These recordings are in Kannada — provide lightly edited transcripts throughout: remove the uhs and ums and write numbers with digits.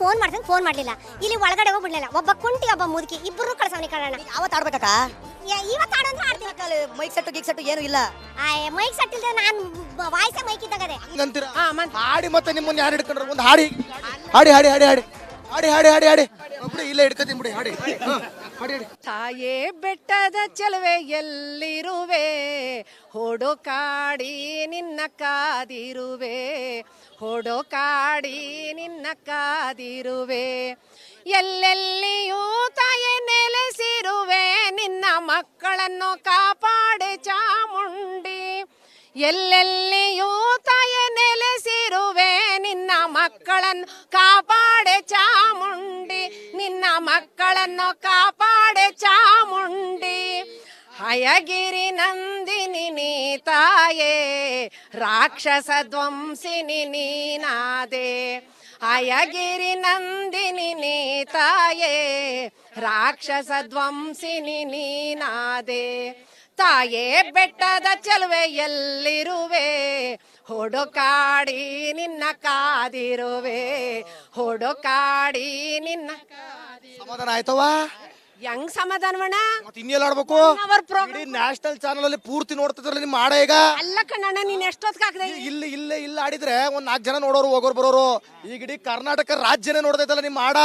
ಫೋನ್ ಮಾಡ್ತೀನಿ, ಫೋನ್ ಮಾಡ್ಲಿಲ್ಲ. ಇಲ್ಲಿ ಒಳಗಡೆ ಹೋಗ್ಬಿಡ್ಲಿಲ್ಲ. ಒಬ್ಬ ಕುಂಟಿ ಒಬ್ಬ ಮುದುಕಿ ಇಬ್ಬರು ಕಳ್ಸವನಿ ಕಳ್ಳಣ್ಣ. ಯಾವತ್ತು ಆಡ್ಬೇಕಕ್ಕ? ಇವತ್ತು ಆಡೋದ್ರೆ ಆಡ್ತೀನಿ. ಮೈಕ್ ಸೆಟ್ ಗಿಕ್ ಸೆಟ್ ಏನು ಇಲ್ಲ. ಮೈಕ್ ಸೆಟ್ ಇಲ್ದೆ ನಾನು ವಾಯ್ಸೇ ಮೈಕ್ ಇದ್ದಾಗದೆ. ಹಂಗಂತೀರಾ? ಹಾಡಿ ಮತ್ತೆ ನಿಮ್ಮನ್ನ ಯಾರು ಹಿಡ್ಕೊಂಡ್ರು? ಒಂದು ಹಾಡಿ ಹಾಡಿ ಹಾಡಿ ಹಾಡಿ ಹಾಡಿ ಹಾಡಿ ಹಾಡಿ ಹಾಡಿ ಹಾಡಿ ಬಿಡಿ, ಇಲ್ಲೇ ಹಿಡ್ಕೊತೀನಿ ಬಿಡಿ. ಹಾಡಿ ಹಾಡಿ ಹಾಡಿ. ತಾಯೇ ಬೆಟ್ಟದ ಚೆಲುವೆ ಎಲ್ಲಿರುವೆ, ಹೊಡೋಕಾಡಿ ನಿನ್ನ ಕಾದಿರುವೆ, ಹೊಡೋಕಾಡಿ ನಿನ್ನ ಕಾದಿರುವೆ, ಎಲ್ಲೆಲ್ಲಿಯೂ ತಾಯೇ ನೆಲೆಸಿರುವೆ, ನಿನ್ನ ಮಕ್ಕಳನ್ನು ಕಾಪಾಡೆ ಚಾಮುಂಡಿ, ಎಲ್ಲೆಲ್ಲಿಯೂ ತಾಯೇ ನೆಲೆಸಿರುವೆ, ನಿನ್ನ ಮಕ್ಕಳನ್ನು ಕಾಪಾಡೆ ಚಾಮುಂಡಿ, ನಿನ್ನ ಮಕ್ಕಳನ್ನು ಕಾಪಾಡೆ ಚಾಮುಂಡಿ. ಹಯಗಿರಿ ನಂದಿನಿ ನೀ ತಾಯೇ, ರಾಕ್ಷಸ ಧ್ವಂಸಿನಿ ನೀನಾದೆ, ಹಯಗಿರಿ ನಂದಿನಿ ನೀ ತಾಯೇ, ರಾಕ್ಷಸ ಧ್ವಂಸಿನಿ ನೀನಾದೆ, ತಾಯೇ ಬೆಟ್ಟದ ಚೆಲುವೆ ಎಲ್ಲಿರುವೆ, ಹೊಡೋಕಾಡಿ ನಿನ್ನ ಕಾದಿರುವೆ, ಹೊಡೋಕಾಡಿ ನಿನ್ನ ಸಮಾಧಾನ ಆಯ್ತವಾ? ಹೆಂಗ್ ಸಮಾಧಾನವಣ್ಣ? ಮತ್ತೆ ಇನ್ನೆಲ್ಲ ಆಡ್ಬೇಕು? ನ್ಯಾಷನಲ್ ಚಾನಲ್ ಅಲ್ಲಿ ಪೂರ್ತಿ ನೋಡ್ತಿದ್ರಲ್ಲ ನಿಮ್ಮ ಹಾಡ ಈಗ. ಅಲ್ಲ ಕಣ್ಣಣ್ಣ, ನೀನ್ ಎಷ್ಟೊತ್ತಿಗೆ ಹಾಕ್ದೆ? ಇಲ್ಲಿ ಇಲ್ಲೇ ಇಲ್ಲ ಆಡಿದ್ರೆ ಒಂದ್ 4 ಜನ ನೋಡೋರು ಹೋಗೋರು ಬರೋರು. ಈಗ ಇಡೀ ಕರ್ನಾಟಕ ರಾಜ್ಯನೇ ನೋಡ್ತೈತಲ್ಲ ನಿಮ್ಮ ಹಾಡ.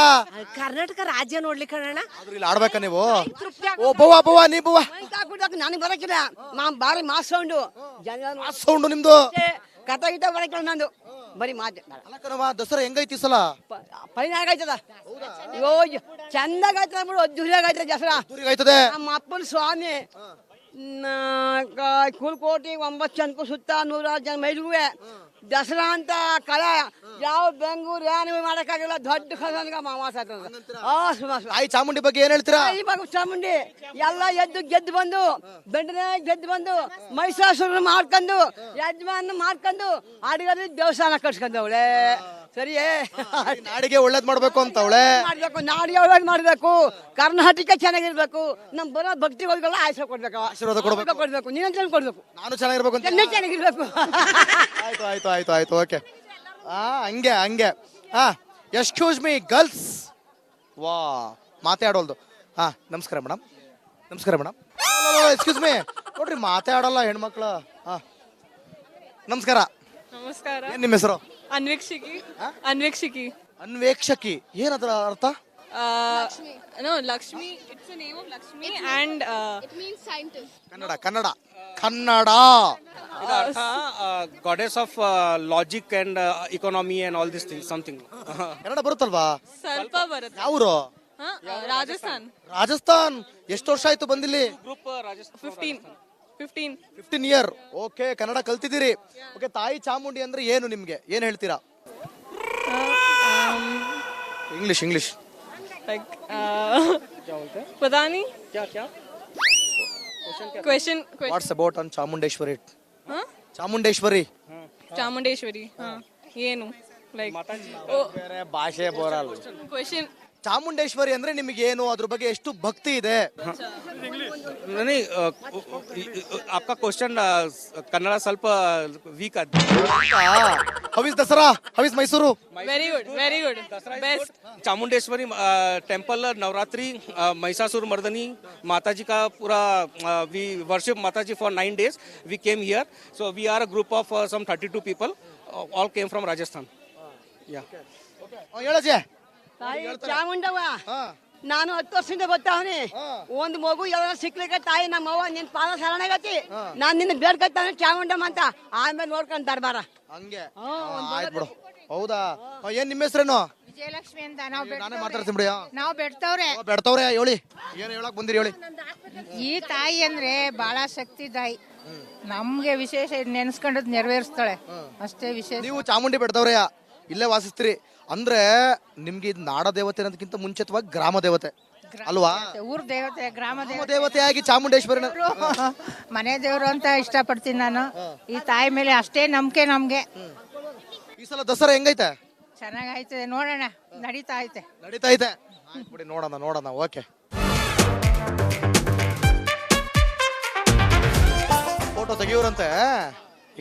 ಕರ್ನಾಟಕ ರಾಜ್ಯ ನೋಡ್ಲಿ ಕಣ್ಣಣ್ಣ. ಆದ್ರೂ ಇಲ್ಲಿ ಆಡ್ಬೇಕ ನೀವು? ಓ ಬವ್ವ ಬವ್ವ ನೀ ಬವ್ವ. ನನಗೆ ಬರಕಿಲ್ಲ, ನಾನು ಬಾರಿ ಮಾಸ್ ಸೌಂಡು, ಸೌಂಡು ನಿಮ್ದು. ಕಥ ಗಿಟ ಬರಕಿಲ್ಲ ನಂದು, ಬರೀ ಮಾತೆ. ಅಲ್ಲ ಕಣವ್ವ, ದಸರಾ ಹೆಂಗೈತಿ ಸಲ? ಪೈನಾಗೈತದ. ಅಯ್ಯೋ ಚಂದಾಗೈತದ ಬಿಡು, ಅದ್ದೂರಿಯಾಗೈತದ ದಸರಾ. ಆಯ್ತದೆ. ನಮ್ಮ ಅಪ್ಪನ ಸ್ವಾಮಿ ಕುಲ್ಕೋಟಿ 9 ಜನಕ್ಕೂ ಸುತ್ತ 100 ಜನ ಮೈಲಿಗುವೆ ದಸರಾ ಅಂತ ಕಳೆ ಯಾವ ಬೆಂಗಳೂರು ಏನು ಮಾಡಕ್ಕಾಗಿಲ್ಲ. ದೊಡ್ಡ ಕಸನ್ಗ ಆಯ್ ಚಾಮುಂಡಿ ಬಗ್ಗೆ ಏನ್ ಹೇಳ್ತೀರಾ? ಇವಾಗ ಚಾಮುಂಡಿ ಎಲ್ಲ ಗೆದ್ದು ಬಂದು ದಂಡನೆ ಗೆದ್ದು ಬಂದು ಮಹಿಷಾಸುರ ಮಾಡ್ಕೊಂಡು ಯಜಮಾನ ಮಾಡ್ಕೊಂಡು ಅಡಿಗಲ್ಲಿ ದೇವಸ್ಥಾನ ಕಟ್ಸ್ಕೊಂಡವಳೆ. ಸರಿಯೇ, ನಾಡಿಗೆ ಒಳ್ಳೇದ್ ಮಾಡ್ಬೇಕು ಅಂತ ಅವಳೆ ಮಾಡ್ಬೇಕು, ನಾಡಿಗೆ ಒಳ್ಳೇದ್ ಮಾಡ್ಬೇಕು, ಕರ್ನಾಟಕ ಚೆನ್ನಾಗಿರ್ಬೇಕು, ನಮ್ ಬರೋ ಭಕ್ತಿಗಳಿಗೆಲ್ಲ ಆಯ್ಸೆ ಕೊಡ್ಬೇಕು, ಆಶೀರ್ವಾದ ಕೊಡ್ಬೇಕು, ನೀನು ಕೊಡ್ಬೇಕು, ನಾನು ಚೆನ್ನಾಗಿರ್ಬೇಕು ಅಂತ. ಚೆನ್ನಾಗಿರ್ಬೇಕು. ಆಯ್ತು ಆಯ್ತು ಆಯ್ತು ಆಯ್ತು ಓಕೆ. ಹಂಗೆ ಹಂಗೆ. Excuse me girls. ವಾ ಮಾತಾಡೋಲ್ದು. ನಮಸ್ಕಾರ ಮೇಡಮ್. ನಮಸ್ಕಾರ ಮೇಡಮ್. ಎಕ್ಸ್ಕ್ಯೂಸ್ ಮೀ, ನೋಡ್ರಿ ಮಾತಾಡಲ್ಲ ಹೆಣ್ಮಕ್ಳು. ನಮಸ್ಕಾರ. ನಮಸ್ಕಾರ. ಏನ್ ನಿಮ್ಮ ಹೆಸರು? ಅನ್ವೇಕ್ಷಕಿ. ಅನ್ವೇಕ್ಷಕಿ. ಅನ್ವೇಕ್ಷಕಿ ಏನದ್ರ ಅರ್ಥ? No, Lakshmi. It's the name of Lakshmi and It means scientist. Kannada Kannada Kannada. Goddess of logic and economy and all these things, something. Kannada ಬರುತ್ತಲ್ವಾ? ಸ್ವಲ್ಪ ಬರುತ್ತೆ. ಯಾವ್ರು? ರಾಜಸ್ಥಾನ್. ರಾಜಸ್ಥಾನ್. ಎಷ್ಟು ವರ್ಷ ಆಯ್ತು ಬಂದಿಲ್ಲಿ? Group Rajasthan. 15 year. Okay, Kannada ಕಲ್ತಿದ್ದೀರಿ. ಓಕೆ, ತಾಯಿ ಚಾಮುಂಡಿ ಅಂದ್ರೆ ಏನು ನಿಮ್ಗೆ ಏನ್ ಹೇಳ್ತೀರಾ? English English. like पता नहीं क्या question what's about on Chamundeshwari? Chamundeshwari. Chamundeshwari. ಏನು like ಬೇರೆ ಭಾಷೆ ಬರಲ್ಲ. question ಚಾಮುಂಡೇಶ್ವರಿ ಅಂದ್ರೆ ನಿಮಗೆ ಏನು, ಅದ್ರ ಬಗ್ಗೆ ಎಷ್ಟು ಭಕ್ತಿ ಇದೆ? नहीं, आपका क्वेश्चन कन्नड़ ಸ್ವಲ್ಪ ವೀಕ್ ಆದ. How is Dasara? How is Mysore? very good best. Chamundeshwari temple Navratri, Mahishasura Mardini माता जी का पूरा वी वर्शिप माता जी for 9 days. We came here, so we are a group of some 32 people, all came from Rajasthan. Yeah. ಹೇಳಜೆ. ತಾಯಿ ಚಾಮುಂಡವ್ವ, ನಾನು 10 ವರ್ಷದಿಂದ ಬರ್ತಾವನಿ. ಒಂದು ಮಗು ಎಲ್ಲ ಸಿಕ್ಲಿಕ್ಕೆ ತಾಯಿ ನಮ್ಮವ್ವ ನಿನ್ ಪಾದ ಶರಣಗತಿ, ನಾನ್ ನಿನ್ನ ಬೇಡ್ಕತ್ತಾನೆ ಚಾಮುಂಡಮ್ಮ ಅಂತ, ಆಮೇಲೆ ನೋಡ್ಕೊಂಡು ದರ್ಬಾರ ಹಂಗೆ ಆಯ್ತು ಬಿಡು. ಹೌದಾ? ಏನ್ ನಿಮ್ಮ ಹೆಸರೇನು? ವಿಜಯಲಕ್ಷ್ಮಿ ಅಂತ. ನಾನೇ ಮಾತಾಡ್ತೀನಿ ಬಿಡಿ. ನಾವು ಬೆಡ್ತವ್ರೆ. ಬೆಡ್ತವ್ರೆ ಹೇಳಿ, ಏನ್ ಹೇಳಕ್ ಬಂದಿರಿ ಹೇಳಿ. ಈ ತಾಯಿ ಅಂದ್ರೆ ಬಹಳ ಶಕ್ತಿ ತಾಯಿ, ನಮ್ಗೆ ವಿಶೇಷ ನೆನ್ಸ್ಕೊಂಡದ್ ನೆರವೇರಿಸ್ತಾಳೆ, ಅಷ್ಟೇ ವಿಶೇಷ. ನೀವು ಚಾಮುಂಡಿ ಬೆಡ್ತವ್ರೆ ಇಲ್ಲೇ ವಾಸಿಸ್ತೀರಿ ಅಂದ್ರೆ ನಿಮ್ಗೆ ಇದು ನಾಡ ದೇವತೆ ಅನ್ನೋದಕ್ಕಿಂತ ಮುಂಚಿತವಾಗಿ ಗ್ರಾಮ ದೇವತೆ ಅಲ್ವಾ? ಊರ್ ದೇವತೆ, ಗ್ರಾಮ ದೇವತೆಯಾಗಿ ಚಾಮುಂಡೇಶ್ವರಿ ಮನೆ ದೇವ್ರು ಅಂತ ಇಷ್ಟಪಡ್ತೀನಿ ನಾನು. ಈ ತಾಯಿ ಮೇಲೆ ಅಷ್ಟೇ ನಂಬಿಕೆ ನಮ್ಗೆ. ಈ ಸಲ ದಸರಾ ಹೆಂಗೈತೆ? ಚೆನ್ನಾಗೈತೆ, ನೋಡೋಣ. ನಡೀತಾ ಐತೆ. ಬಿಡಿ, ನೋಡೋಣ. ಓಕೆ, ಫೋಟೋ ತೆಗಿಯೋರಂತೆ.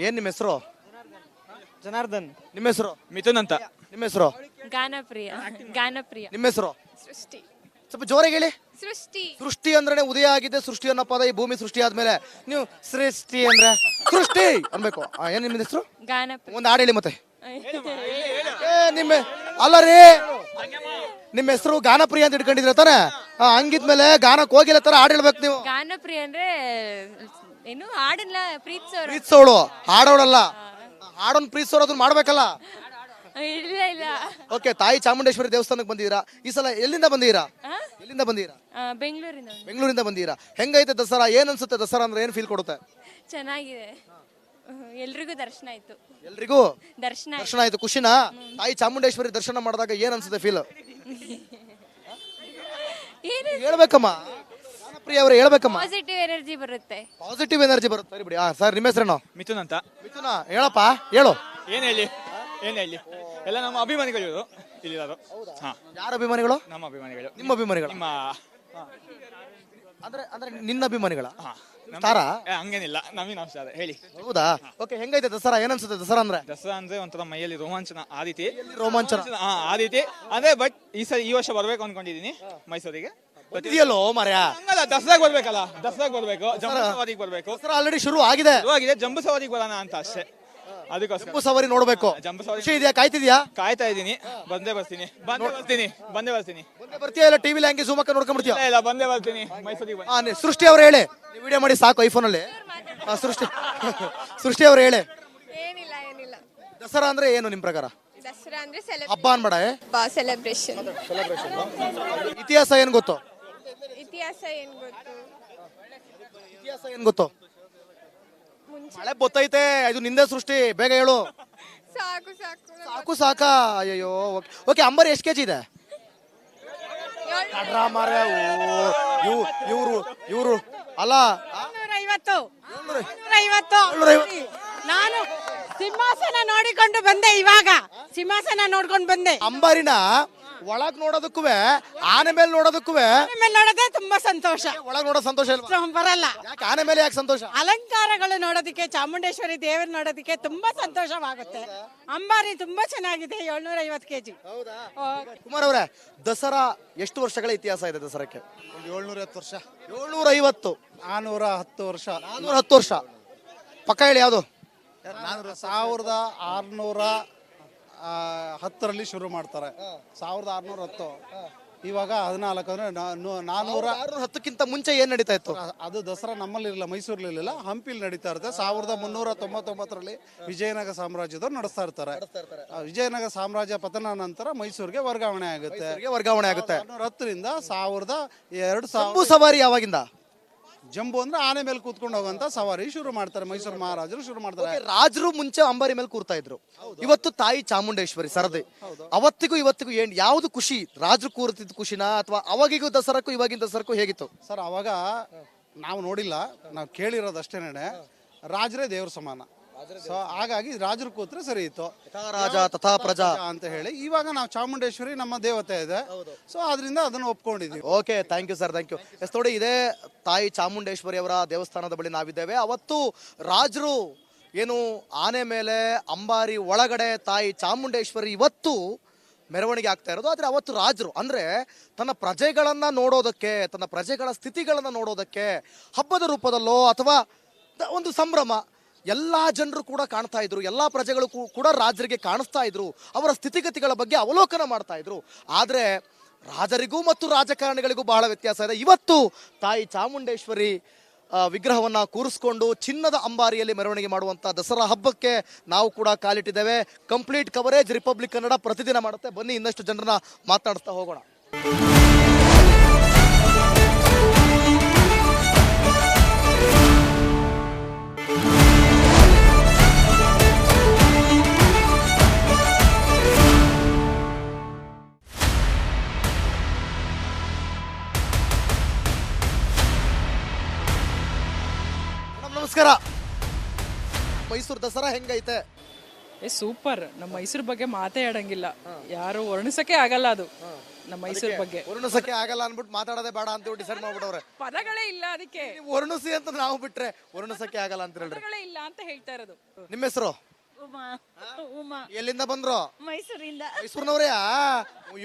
ಏನ್ ನಿಮ್ಮ ಹೆಸರು? ಜನಾರ್ದನ್. ನಿಮ್ಮ ಹೆಸರು? ಮಿಥುನ್ ಅಂತ. ನಿಮ್ಮ ಹೆಸರು? ಗಾನಪ್ರಿಯ ಗಾನಪ್ರಿಯ ನಿಮ್ಮ ಹೆಸರು? ಸೃಷ್ಟಿ ಸ್ವಲ್ಪ ಜೋರಾಗಿ ಹೇಳಿ. ಸೃಷ್ಟಿ ಸೃಷ್ಟಿ ಅಂದ್ರೆ ಉದಯ ಆಗಿದೆ, ಸೃಷ್ಟಿ ಅನ್ನೋ ಪದ ಈ ಭೂಮಿ ಸೃಷ್ಟಿ ಆದ್ಮೇಲೆ ನೀವು ಸೃಷ್ಟಿ ಅಂದ್ರೆ ಸೃಷ್ಟಿ ಅನ್ಬೇಕು. ಏನ್ ನಿಮ್ಮ ಹೆಸರು? ಗಾನಪ್ರಿಯ ಒಂದು ಹಾಡು ಹೇಳಿ ಮತ್ತೆ. ನಿಮ್ಮ ಅಲ್ಲ ರೀ, ನಿಮ್ಮ ಹೆಸರು ಗಾನಪ್ರಿಯ ಅಂತ ಇಟ್ಕೊಂಡಿದ್ರ ತಾನೆ? ಹಂಗಿದ್ಮೇಲೆ ಗಾನಕ್ಕೆ ಹೋಗಿಲ್ಲ ತರ ಹಾಡು ಹೇಳ್ಬೇಕು ನೀವು. ಗಾನಪ್ರಿಯ ಅಂದ್ರೆ ಏನು ಹಾಡನ್ನ ಪ್ರೀತಿಸೋರು. ಪ್ರೀತಿಸೋಳು ಹಾಡೋಳಲ್ಲ, ಹಾಡೋನ್ ಪ್ರೀತಿಸೋರು ಅದನ್ನ ಮಾಡ್ಬೇಕಲ್ಲ. ಇಲ್ಲ ಇಲ್ಲ ಓಕೆ, ತಾಯಿ ಚಾಮುಂಡೇಶ್ವರಿ ದೇವಸ್ಥಾನಕ್ಕೆ ಬಂದಿದ್ದೀರಾ ಈ ಸಲ? ಎಲ್ಲಿಂದ ಬಂದಿದ್ದೀರಾ? ಎಲ್ಲಿಂದ ಬಂದಿದ್ದೀರಾ? ಬೆಂಗಳೂರಿನ ಬೆಂಗಳೂರಿಂದ ಬಂದಿದ್ದೀರಾ. ಹೆಂಗೈತೆ ದಸರಾ? ಏನ್ ಅನ್ಸುತ್ತೆ ದಸರಾ ಅಂದ್ರೆ? ಏನ್ ಫೀಲ್ ಕೊಡುತ್ತೆ? ಚೆನ್ನಾಗಿದೆ. ಎಲ್ರಿಗೂ ದರ್ಶನ ಆಯ್ತು. ಎಲ್ರಿಗೂ ದರ್ಶನ ದರ್ಶನ ಆಯ್ತು. ಖುಷಿನಾ? ತಾಯಿ ಚಾಮುಂಡೇಶ್ವರಿ ದರ್ಶನ ಮಾಡಿದಾಗ ಏನ್ ಅನ್ಸುತ್ತೆ ಫೀಲ್? ಹೇಳ್ಬೇಕಮ್ಮ, ಗಾನಪ್ರಿಯ ಅವರೇ ಹೇಳ್ಬೇಕಮ್ಮ. ಪಾಸಿಟಿವ್ ಎನರ್ಜಿ ಬರುತ್ತೆ. ಪಾಸಿಟಿವ್ ಎನರ್ಜಿ ಬರುತ್ತೆ. ಸರಿ ಬಿಡಿ. ಸರ್ ನಿಮ್ಮ ಹೆಸರೇನು? ಮಿಥುನ್ ಅಂತ. ಮಿಥುನ, ಹೇಳಪ್ಪ ಹೇಳು. ಏನ್ ಹೇಳಿ ಎಲ್ಲ ನಮ್ಮ ಅಭಿಮಾನಿಗಳು ಇವರು ಇಲ್ಲಿರೋದು. ಹಾ, ಯಾರ ಅಭಿಮಾನಿಗಳು? ನಮ್ಮ ಅಭಿಮಾನಿಗಳು. ನಿಮ್ಮ ಅಭಿಮಾನಿಗಳು ನಿಮ್ಮ ಅಂದ್ರೆ ಅಂದ್ರೆ ನಿನ್ನ ಅಭಿಮಾನಿಗಳ? ಹಾ, ನಮ್ಮ- ತಾರಾ? ಹಂಗೇನಿಲ್ಲ, ನವೀನ್ ಅಂಶ ಅದೇ ಹೇಳಿ. ಹೌದಾ? ಓಕೆ, ಹೆಂಗೈತೆ ದಸರಾ? ಏನ್ ಅನ್ಸುತ್ತೆ ದಸರಾ ಅಂದ್ರೆ? ದಸರಾ ಅಂದ್ರೆ ಒಂಥರ ಮೈಯಲ್ಲಿ ರೋಮಾಂಚನ ಆ ರೀತಿ. ರೋಮಾಂಚನ ಹಾ, ಆ ರೀತಿ ಅಂದ್ರೆ. ಬಟ್ ಈ ವರ್ಷ ಬರ್ಬೇಕು ಅನ್ಕೊಂಡಿದೀನಿ ಮೈಸೂರಿಗೆ. ಇದೆಯಲ್ಲೋ ಮಾರ್ಯಾ. ಹಂಗಲ್ಲ, ದಸರಾಗ್ ಬರ್ಬೇಕಲ್ಲ, ದಸರಾಗ್ ಬರ್ಬೇಕು, ಜಂಬೂ ಸವಾರಿಗೆ ಬರ್ಬೇಕು. ದಸರಾ ಆಲ್ರೆಡಿ ಶುರು ಆಗಿದೆ. ಆಗಿದೆ, ಜಂಬೂ ಸವಾರಿಗೆ ಬರೋಣ ಅಂತ ಅಷ್ಟೇ. ಅದಕ್ಕೋಸ್ಕರ ಜಂಬೂ ಸವಾರಿ ನೋಡ್ಬೇಕು. ಜಂಬೂ ಸವಾರಿ ಖುಷಿ ಇದೆಯಾ? ಕಾಯ್ತಿದ್ಯಾ? ಕಾಯ್ತಾ ಇದ್ದೀನಿ. ಬಂದೇ ಬರ್ತೀನಿ. ಮುಂದೆ ಬರ್ತೀಯಾ? ಇಲ್ಲ ಟಿವಿಲಿ ಹಂಗೆ ಜೂಮ್ ಹಾಕಿ ನೋಡ್ಕೊಂಡ್ಬಿಡ್ತೀಯ? ಇಲ್ಲ, ಬಂದೇ ಬರ್ತೀನಿ ಮೈಸೂರಿಗೆ. ಸೃಷ್ಟಿ ಅವ್ರು ಹೇಳಿ. ವಿಡಿಯೋ ಮಾಡಿ ಸಾಕು ಐಫೋನ್ ಅಲ್ಲಿ. ಸೃಷ್ಟಿ ಅವ್ರು ಹೇಳಿ. ಏನಿಲ್ಲ ದಸರಾ ಅಂದ್ರೆ ಏನು ನಿಮ್ ಪ್ರಕಾರ? ದಸರಾ ಅಂದ್ರೆ ಹಬ್ಬ ಅನ್ಬೇಡ, ಸೆಲೆಬ್ರೇಷನ್. ಇತಿಹಾಸ ಏನ್ ಗೊತ್ತು? ಇತಿಹಾಸ ಏನ್ ಗೊತ್ತು? ಇತಿಹಾಸ ಏನ್ ಗೊತ್ತು? ಮಳೆ ಬತ್ತೈತೆ, ಇದು ನಿಂದೆ ಸೃಷ್ಟಿ, ಬೇಗ ಹೇಳು. ಸಾಕು ಸಾಕಾ? ಅಯ್ಯೋ. ಓಕೆ, ಅಂಬಾರಿ ಎಷ್ಟು ಕೆಜಿ ಇದೆ? ಇವ್ರು ಅಲ್ಲ 750 ನಾನು ಸಿಂಹಾಸನ ನೋಡಿಕೊಂಡು ಬಂದೆ. ಇವಾಗ ಸಿಂಹಾಸನ ನೋಡ್ಕೊಂಡು ಬಂದೆ. ಅಂಬಾರಿನ ಒಳಗ್ ನೋಡೋದಕ್ಕೂ ಆನೆ ಮೇಲೆ ನೋಡೋದಕ್ಕೂ ಆಮೇಲೆ ನೋಡೋದೇ ತುಂಬಾ ಸಂತೋಷ. ಒಳಗ್ ನೋಡೋ ಸಂತೋಷ ಇಲ್ವಾ? ಬರಲ್ಲ. ಯಾಕೆ ಆನೆ ಮೇಲೆ ಯಾಕೆ ಸಂತೋಷ? ಅಲಂಕಾರಗಳು ನೋಡೋದಕ್ಕೆ, ಚಾಮುಂಡೇಶ್ವರಿ ದೇವರು ನೋಡೋದಕ್ಕೆ ತುಂಬಾ ಸಂತೋಷವಾಗುತ್ತೆ. ಅಂಬಾರಿ ತುಂಬಾ ಚೆನ್ನಾಗಿದೆ. 750 kg. ಕುಮಾರ್ ಅವರೇ, ದಸರಾ ಎಷ್ಟು ವರ್ಷಗಳ ಇತಿಹಾಸ ಇದೆ ದಸರಾಕ್ಕೆ? 710 ವರ್ಷ. 750. 410 ವರ್ಷ. 410 ವರ್ಷ. ಪಕ್ಕ ಹೇಳಿ ಯಾವುದು? 1610ರಲ್ಲಿ ಶುರು ಮಾಡ್ತಾರೆ. 1610. ಇವಾಗ 14 ಅಂದ್ರೆ 410ಕ್ಕಿಂತ ಮುಂಚೆ ಏನ್ ನಡೀತಾ ಇತ್ತು? ಅದು ದಸರಾ ನಮ್ಮಲ್ಲಿ ಇರಲಿಲ್ಲ, ಮೈಸೂರಲ್ಲಿ ಇರಲಿಲ್ಲ, ಹಂಪಿಲಿ ನಡೀತಾ ಇರುತ್ತೆ. 1399ರಲ್ಲಿ ವಿಜಯನಗರ ಸಾಮ್ರಾಜ್ಯದವ್ರು ನಡೆಸ್ತಾ ಇರ್ತಾರೆ. ವಿಜಯನಗರ ಸಾಮ್ರಾಜ್ಯ ಪತನ ನಂತರ ಮೈಸೂರಿಗೆ ವರ್ಗಾವಣೆ ಆಗುತ್ತೆ. 1610ರಿಂದ 1200. ಜಂಬೂ ಸವಾರಿ ಯಾವಾಗಿಂದ? ಜಂಬೂ ಅಂದ್ರೆ ಆನೆ ಮೇಲೆ ಕೂತ್ಕೊಂಡು ಹೋಗುವಂತ ಸವಾರಿ ಶುರು ಮಾಡ್ತಾರೆ. ಮೈಸೂರು ಮಹಾರಾಜರು ಶುರು ಮಾಡ್ತಾರೆ. ರಾಜರು ಮುಂಚೆ ಅಂಬಾರಿ ಮೇಲೆ ಕೂರ್ತಾ ಇದ್ರು. ಇವತ್ತು ತಾಯಿ ಚಾಮುಂಡೇಶ್ವರಿ ಸರದಿ. ಅವತ್ತಿಗೂ ಇವತ್ತಿಗೂ ಏನ್ ಯಾವ್ದು ಖುಷಿ? ರಾಜರು ಕೂರ್ತಿದ್ ಖುಷಿನಾ ಅಥವಾ ಅವಾಗಿಗೂ ದಸರಾಕ್ಕೂ ಇವಾಗಿನ ದಸರಾಕ್ಕೂ ಹೇಗಿತ್ತು? ಸರ್, ಅವಾಗ ನಾವು ನೋಡಿಲ್ಲ, ನಾವು ಕೇಳಿರೋದಷ್ಟೇನೆ. ರಾಜರೇ ದೇವ್ರ ಸಮಾನ. ಸೊ ಹಾಗಾಗಿ ರಾಜರು ಕೂತ್ರೆ ಸರಿ ಇತ್ತು. ರಾಜ ತಥಾ ಪ್ರಜಾ ಅಂತ ಹೇಳಿ ಇವಾಗ ನಾವು ಚಾಮುಂಡೇಶ್ವರಿ ನಮ್ಮ ದೇವತೆ ಇದೆ. ಸೊ ಅದರಿಂದ ಅದನ್ನು ಒಪ್ಕೊಂಡಿದ್ದೀವಿ. Okay, thank you sir, thank you. Yes, ನೋಡಿ, ಇದೇ ತಾಯಿ ಚಾಮುಂಡೇಶ್ವರಿ ಅವರ ದೇವಸ್ಥಾನದ ಬಳಿ ನಾವಿದ್ದೇವೆ. ಅವತ್ತು ರಾಜರು ಏನು ಆನೆ ಮೇಲೆ ಅಂಬಾರಿ ಒಳಗಡೆ ತಾಯಿ ಚಾಮುಂಡೇಶ್ವರಿ ಇವತ್ತು ಮೆರವಣಿಗೆ ಆಗ್ತಾ ಇರೋದು. ಆದ್ರೆ ಅವತ್ತು ರಾಜರು ಅಂದ್ರೆ ತನ್ನ ಪ್ರಜೆಗಳನ್ನ ನೋಡೋದಕ್ಕೆ, ತನ್ನ ಪ್ರಜೆಗಳ ಸ್ಥಿತಿಗಳನ್ನ ನೋಡೋದಕ್ಕೆ ಹಬ್ಬದ ರೂಪದಲ್ಲೋ ಅಥವಾ ಒಂದು ಸಂಭ್ರಮ, ಎಲ್ಲಾ ಜನರು ಕೂಡ ಕಾಣ್ತಾ ಇದ್ರು. ಎಲ್ಲಾ ಪ್ರಜೆಗಳು ಕೂಡ ರಾಜರಿಗೆ ಕಾಣಿಸ್ತಾ ಇದ್ರು. ಅವರ ಸ್ಥಿತಿಗತಿಗಳ ಬಗ್ಗೆ ಅವಲೋಕನ ಮಾಡ್ತಾ ಇದ್ರು. ಆದ್ರೆ ರಾಜರಿಗೂ ಮತ್ತು ರಾಜಕಾರಣಿಗಳಿಗೂ ಬಹಳ ವ್ಯತ್ಯಾಸ ಇದೆ. ಇವತ್ತು ತಾಯಿ ಚಾಮುಂಡೇಶ್ವರಿ ವಿಗ್ರಹವನ್ನ ಕೂರಿಸ್ಕೊಂಡು ಚಿನ್ನದ ಅಂಬಾರಿಯಲ್ಲಿ ಮೆರವಣಿಗೆ ಮಾಡುವಂತ ದಸರಾ ಹಬ್ಬಕ್ಕೆ ನಾವು ಕೂಡ ಕಾಲಿಟ್ಟಿದ್ದೇವೆ. ಕಂಪ್ಲೀಟ್ ಕವರೇಜ್ ರಿಪಬ್ಲಿಕ್ ಕನ್ನಡ ಪ್ರತಿದಿನ ಮಾಡುತ್ತೆ. ಬನ್ನಿ ಇನ್ನಷ್ಟು ಜನರನ್ನ ಮಾತನಾಡ್ತಾ ಹೋಗೋಣ. ನಮಸ್ಕಾರ. ಮೈಸೂರು ದಸರಾ ಹೆಂಗೈತೆ? ಸೂಪರ್. ನಮ್ಮ ಮೈಸೂರು ಬಗ್ಗೆ ಮಾತೇ ಆಡಂಗಿಲ್ಲ, ಯಾರು ವರ್ಣಿಸಕ್ಕೆ ಆಗಲ್ಲ. ಅದು ನಮ್ಮ ಮೈಸೂರು ಬಗ್ಗೆ ವರ್ಣಿಸಕ್ಕೆ ಆಗಲ್ಲ ಅನ್ಬಿಟ್ಟು ಮಾತಾಡೋದೇ ಬೇಡ ಅಂತ ಡಿಸೈಡ್ ಮಾಡ್ಬಿಟ್ಟವ್ರೆ. ಪದಗಳೇ ಇಲ್ಲ ಅದಕ್ಕೆ. ವರ್ಣಿಸಿ ಅಂತ ನಾವು ಬಿಟ್ರೆ ವರ್ಣಿಸಕ್ಕೆ ಆಗಲ್ಲ ಅಂತ ಹೇಳ್ರಿ. ಪದಗಳೇ ಇಲ್ಲ ಅಂತ ಹೇಳ್ತಾ ಇರೋದು. ನಿಮ್ಮ ಹೆಸರು? ಎಲ್ಲಿಂದ ಬಂದ್ರು? ಮೈಸೂರಿಂದ. ಮೈಸೂರಿನವ್ರೇ?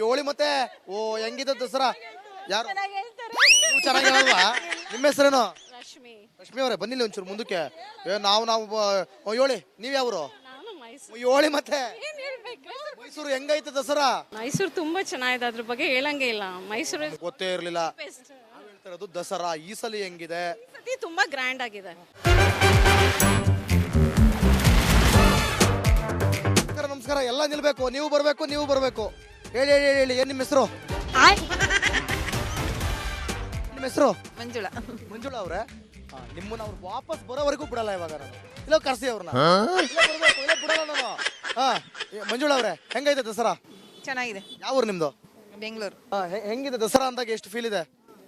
ಯೋಳಿ ಮತ್ತೆ ಓ ಹೆಂಗಿದೆ ದಸರಾ? ಯಾರು ನೀವು ಚೆನ್ನಾಗಿ ಹೇಳಲ್ವಾ? ನಿಮ್ಮ ಹೆಸರೇನು? ರಶ್ಮಿ. ರಶ್ಮಿ ಅವರೇ ಬನ್ನಿಲ್ಲ ಒಂಚೂರು ಮುಂದಕ್ಕೆ. ನಾವು ಯೋಳಿ, ನೀವ್ ಯಾವ್ರು? ಯೋಳಿ ಮತ್ತೆ ಮೈಸೂರು ಹೆಂಗೈತೆ ದಸರಾ? ಮೈಸೂರು ತುಂಬಾ ಚೆನ್ನಾಗಿದೆ, ಅದ್ರ ಬಗ್ಗೆ ಹೇಳಂಗೆ ಇಲ್ಲ. ಮೈಸೂರು ಗೊತ್ತೇ ಇರ್ಲಿಲ್ಲ. ನಾವ್ ಹೇಳ್ತಿರೋದು ದಸರಾ ಈ ಸಲ ಹೆಂಗಿದೆ? ಸತಿ ತುಂಬಾ ಗ್ರ್ಯಾಂಡ್ ಆಗಿದೆ. ನಮಸ್ಕಾರ, ಎಲ್ಲ ನಿಲ್ಬೇಕು, ನೀವು ಬರ್ಬೇಕು. ಹೇಳಿ ಹೇಳಿ ಹೇಳಿ, ಏನ್ ನಿಮ್ಮ ಹೆಸರು? ನಿಮ್ಮ ಹೆಸರು? ಮಂಜುಳಾ ಅವ್ರೆ? ನಿಮ್ಮನ್ನ ಅವ್ರು ವಾಪಸ್ ಬರೋವರೆಗೂ ಬಿಡಲ್ಲ ಇವಾಗ ನಾನು. ಇಲ್ಲ ಕರ್ಸಿ ಅವ್ರನ್ನ, ಇಲ್ಲ ಬಿಡಲ್ಲ ನಾನು. ಮಂಜುಳಾ ಅವ್ರೆ, ಹೆಂಗೈತೆ ದಸರಾ? ಚೆನ್ನಾಗಿದೆ. ಯಾವ ಊರು ನಿಮ್ದು? ಬೆಂಗಳೂರು. ಹೆಂಗಿದೆ ದಸರಾ ಅಂದಾಗ ಎಷ್ಟು ಫೀಲ್ ಇದೆ?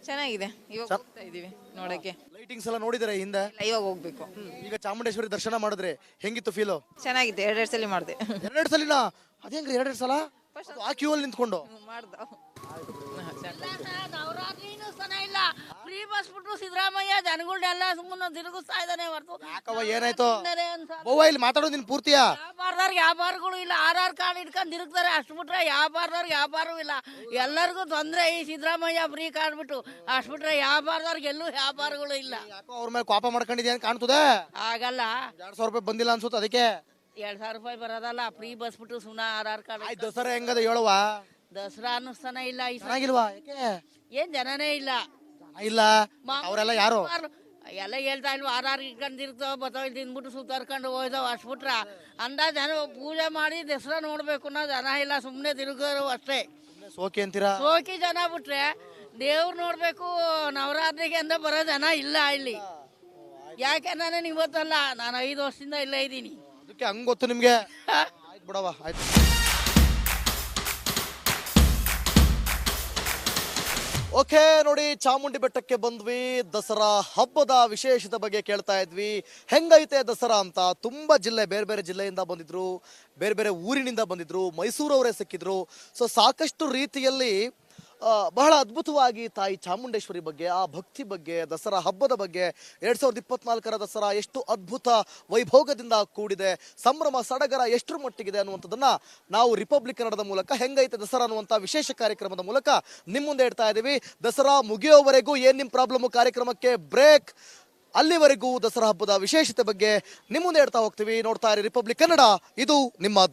ಚೆನ್ನಾಗಿದೆ. ಇವಾಗ ಹೋಗ್ತಾ ಇದೀವಿ ನೋಡಕ್ಕೆ. ಲೈಟಿಂಗ್ಸ್ ಎಲ್ಲ ನೋಡಿದ್ರೆ ಹಿಂದೆ? ಇವಾಗ ಹೋಗ್ಬೇಕು. ಈಗ ಚಾಮುಂಡೇಶ್ವರಿ ದರ್ಶನ ಮಾಡಿದ್ರೆ ಹೆಂಗಿತ್ತು ಫೀಲು? ಚೆನ್ನಾಗಿದೆ. ಎರಡೆರಡು ಸಲ ಮಾಡಿದೆ. ಎರಡೆರಡು ಸಲಿನಾ? ಅದೇಂಗ್ರಿ ಎರಡೆರಡು ಸಲ? ಆ ಕ್ಯೂ ಅಲ್ಲಿ ನಿಂತ್ಕೊಂಡು ಮಾಡ್ದ. ನವರಾತ್ರಿನೂ ಸನ ಇಲ್ಲ, ಫ್ರೀ ಬಸ್ ಬಿಟ್ಟು ಸಿದ್ದರಾಮಯ್ಯ ಜನಗಳನ್ನೆಲ್ಲ ಸುಮ್ಮನೆ ತಿರುಗಿಸ್ತಾ ಇದ್ದಾನೆ ಹೊರತು. ಯಾಕವ್ವ ಏನಾಯ್ತು? ಬವ್ವ ಇಲ್ಲಿ ಮಾತಾಡೋದು ನಿನ್ ಪೂರ್ತಿಯ? ವ್ಯಾಪಾರದವ್ರಿಗೆ ವ್ಯಾಪಾರಗಳು ಇಲ್ಲ, ಆಧಾರ್ ಕಾರ್ಡ್ ಇಟ್ಕೊಂಡು ತಿರುಗ್ತಾರೆ, ಅಷ್ಟು ಬಿಟ್ರೆ ವ್ಯಾಪಾರದವ್ರಿಗೆ ವ್ಯಾಪಾರವೂ ಇಲ್ಲ. ಎಲ್ಲರಿಗೂ ತೊಂದ್ರೆ ಈ ಸಿದ್ದರಾಮಯ್ಯ ಫ್ರೀ ಕಾರ್ಡ್ ಬಿಟ್ಟು, ಅಷ್ಟು ಬಿಟ್ರೆ ವ್ಯಾಪಾರದವ್ರಿಗೆ ಎಲ್ಲೂ ವ್ಯಾಪಾರಗಳು ಇಲ್ಲ. ಯಾಕೋ ಅವ್ರ ಮೇಲೆ ಕೋಪ ಮಾಡ್ಕೊಂಡಿದ್ಯಾ ಅಂತ ಕಾಣ್ತದೆ. ಆಗಲ್ಲ, 2,000 ರೂಪಾಯಿ ಬಂದಿಲ್ಲ ಅನ್ಸುತ್ತೆ ಅದಕ್ಕೆ. 2,000 ರೂಪಾಯಿ ಬರೋದಲ್ಲ, ಫ್ರೀ ಬಸ್ ಬಿಟ್ಟು ಸುಮ್ಮನೆ ಆಧಾರ್ ಕಾರ್ಡ್. ದಸರಾ ಹೆಂಗದ ಹೇಳುವ? ದಸರಾ ಅನ್ನಿಸ್ತಾನೆ ಇಲ್ಲ ಈ ಸಲ. ಚೆನ್ನಾಗಿಲ್ವಾ? ಯಾಕೆ? ಏನ್ ಜನನೇ ಇಲ್ಲ. ಇಲ್ಲ ಅವರೆಲ್ಲ ಯಾರು? ಎಲ್ಲ ಹೇಳ್ತಾ ಇಲ್ವ, ಆಧಾರ್ ಇಟ್ಕೊಂಡು ತಿರ್ಗ್ತಾವ ಬರ್ತಾವ, ತಿಂದ್ಬಿಟ್ಟು ಸುತ್ತಾರ್ಕೊಂಡು ಹೋಯ್ತಾವ, ಅಷ್ಟು ಬಿಟ್ರ ಅಂದಾಜ್ ಜನ ಪೂಜೆ ಮಾಡಿ ದಸರಾ ನೋಡ್ಬೇಕು ಅನ್ನೋ ಜನ ಇಲ್ಲ, ಸುಮ್ಮನೆ ತಿರುಗೋರು ಅಷ್ಟೇ. ಸೋಕಿ ಅಂತೀರಾ? ಸೋಕಿ ಜನ ಬಿಟ್ರೆ ದೇವ್ರು ನೋಡ್ಬೇಕು ನವರಾತ್ರಿಗೆ ಅಂತ ಬರೋ ಜನ ಇಲ್ಲ ಇಲ್ಲಿ. ಯಾಕೆ ನಾನು ಇವತ್ತಲ್ಲ, ನಾನು 5 ವರ್ಷದಿಂದ ಇಲ್ಲೇ ಇದ್ದೀನಿ. ಅದಕ್ಕೆ ಹಂಗ್ ಗೊತ್ತು ನಿಮ್ಗೆ. ಆಯ್ತು ಬಿಡವ, ಆಯ್ತು. ಓಕೆ ನೋಡಿ, ಚಾಮುಂಡಿ ಬೆಟ್ಟಕ್ಕೆ ಬಂದ್ವಿ. ದಸರಾ ಹಬ್ಬದ ವಿಶೇಷತೆ ಬಗ್ಗೆ ಕೇಳ್ತಾ ಇದ್ವಿ. ಹೆಂಗೈತೆ ದಸರಾ ಅಂತ. ತುಂಬಾ ಜಿಲ್ಲೆ, ಬೇರೆ ಬೇರೆ ಜಿಲ್ಲೆಯಿಂದ ಬಂದಿದ್ರು, ಬೇರೆ ಬೇರೆ ಊರಿನಿಂದ ಬಂದಿದ್ರು, ಮೈಸೂರವರೇ ಸಿಕ್ಕಿದ್ರು. ಸೊ ಸಾಕಷ್ಟು ರೀತಿಯಲ್ಲಿ ಬಹಳ ಅದ್ಭುತವಾಗಿ ತಾಯಿ ಚಾಮುಂಡೇಶ್ವರಿ ಬಗ್ಗೆ, ಆ ಭಕ್ತಿ ಬಗ್ಗೆ, ದಸರಾ ಹಬ್ಬದ ಬಗ್ಗೆ, 2024ರ ದಸರಾ ಎಷ್ಟು ಅದ್ಭುತ ವೈಭೋಗದಿಂದ ಕೂಡಿದೆ, ಸಂಭ್ರಮ ಸಡಗರ ಎಷ್ಟರ ಮಟ್ಟಿಗಿದೆ ಅನ್ನುವಂಥದ್ದನ್ನ ನಾವು ರಿಪಬ್ಲಿಕ್ ಕನ್ನಡದ ಮೂಲಕ ಹೆಂಗೈತೆ ದಸರಾ ಅನ್ನುವಂಥ ವಿಶೇಷ ಕಾರ್ಯಕ್ರಮದ ಮೂಲಕ ನಿಮ್ಮ ಮುಂದೆ ಇಡ್ತಾ ಇದ್ದೀವಿ. ದಸರಾ ಮುಗಿಯೋವರೆಗೂ ಏನ್ ನಿಮ್ಮ ಪ್ರಾಬ್ಲಮ್ ಕಾರ್ಯಕ್ರಮಕ್ಕೆ ಬ್ರೇಕ್. ಅಲ್ಲಿವರೆಗೂ ದಸರಾ ಹಬ್ಬದ ವಿಶೇಷತೆ ಬಗ್ಗೆ ನಿಮ್ಮ ಮುಂದೆ ಇಡ್ತಾ ಹೋಗ್ತೀವಿ. ನೋಡ್ತಾ ಇರಿ ರಿಪಬ್ಲಿಕ್ ಕನ್ನಡ, ಇದು ನಿಮ್ಮ